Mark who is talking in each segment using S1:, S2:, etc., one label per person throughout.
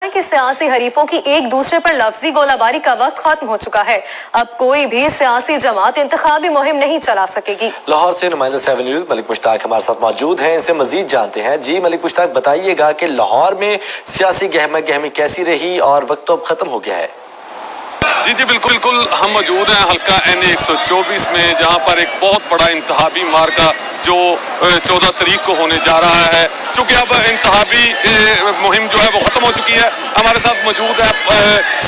S1: कि सियासी हरीफों की एक दूसरे पर लफ्जी गोलाबारी का वक्त खत्म हो चुका है। अब कोई भी सियासी जमात इंतखाबी मुहिम नहीं चला सकेगी।
S2: लाहौर से नुमाइंदा 7 न्यूज़ मलिक मुश्ताक हमारे साथ मौजूद हैं, इनसे मजीद जानते हैं। जी मलिक मुश्ताक, बताइएगा कि लाहौर में सियासी गहमा गहमी कैसी रही और वक्त तो अब खत्म हो गया है।
S3: जी बिल्कुल हम मौजूद हैं हल्का NA 124 में, जहां पर एक बहुत बड़ा इंतहाबी मार्का जो 14 तारीख को होने जा रहा है। चूँकि अब इंतहाबी मुहिम जो है वो ख़त्म हो चुकी है। हमारे साथ मौजूद है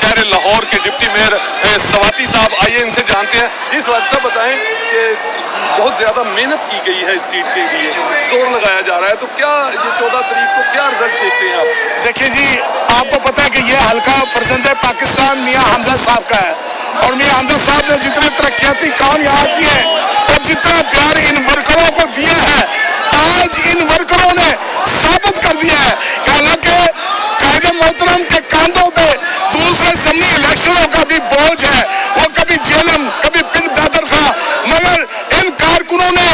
S3: शहर लाहौर के डिप्टी मेयर स्वाति साहब, आइए इनसे जानते हैं। जी स्वाति साहब, बताएं कि बहुत ज़्यादा मेहनत की गई है इस सीट के लिए, जोर लगाया जा रहा है, तो क्या ये 14 तारीख को क्या रिजल्ट देखते हैं आप?
S4: देखिए जी, आपको पता है कि ये हल्का फर्जंद पाकिस्तान मियाँ हमजा साहब का है, और मियाँ हमजा साहब ने जितने तरक्याती काम यहाँ किए और जितना प्यार इन वर्करों को दिया है, आज इन वर्करों ने साबित कर दिया है कि हालांकि कायदे मोहतरम के कांधों पे दूसरे ज़मीनी इलेक्शनों का भी बोझ है, वो कभी जेलम कभी पिंड दादर खा, मगर इन कारकुनों ने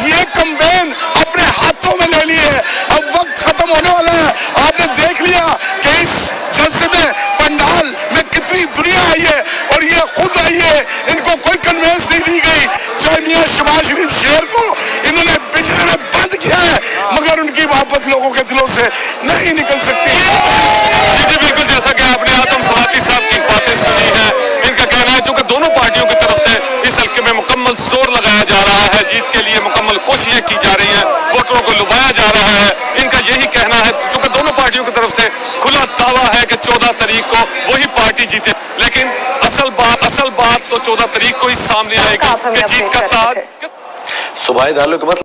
S4: ये कैंपेन अपने हाथों में ले ली है। अब वक्त खत्म होने वाला है। आपने देख लिया कि इस जलसे में पंडाल में कितनी दुनिया आई है, और ये खुद आई है, इनको कोई कन्वेंस नहीं दी गई। चाहे मियां शहबाज शरीफ शेर को इन्होंने पिंजरे में बंद किया है, मगर उनकी मोहब्बत लोगों के दिलों से नहीं निकल सकती।
S3: जी बिल्कुल, जैसा कि आपने आदम स्वाति साहब की बातें सुनी है, इनका कहना है चूँकि दोनों पार्टियों की तरफ से इस हल्के में मुकम्मल जोर लगाया जा रहा है, जीत के लिए मुकम्मल कोशिशें की जा रही हैं, वोटरों को लुभाया जा रहा है। इनका यही कहना है, चूँकि दोनों पार्टियों की तरफ से खुला दावा है कि 14 तारीख को वही पार्टी जीते, लेकिन असल बात तो 14 तारीख को ही सामने आएगी कि जीत का ताज।
S2: सूबाई दारुल हुकूमत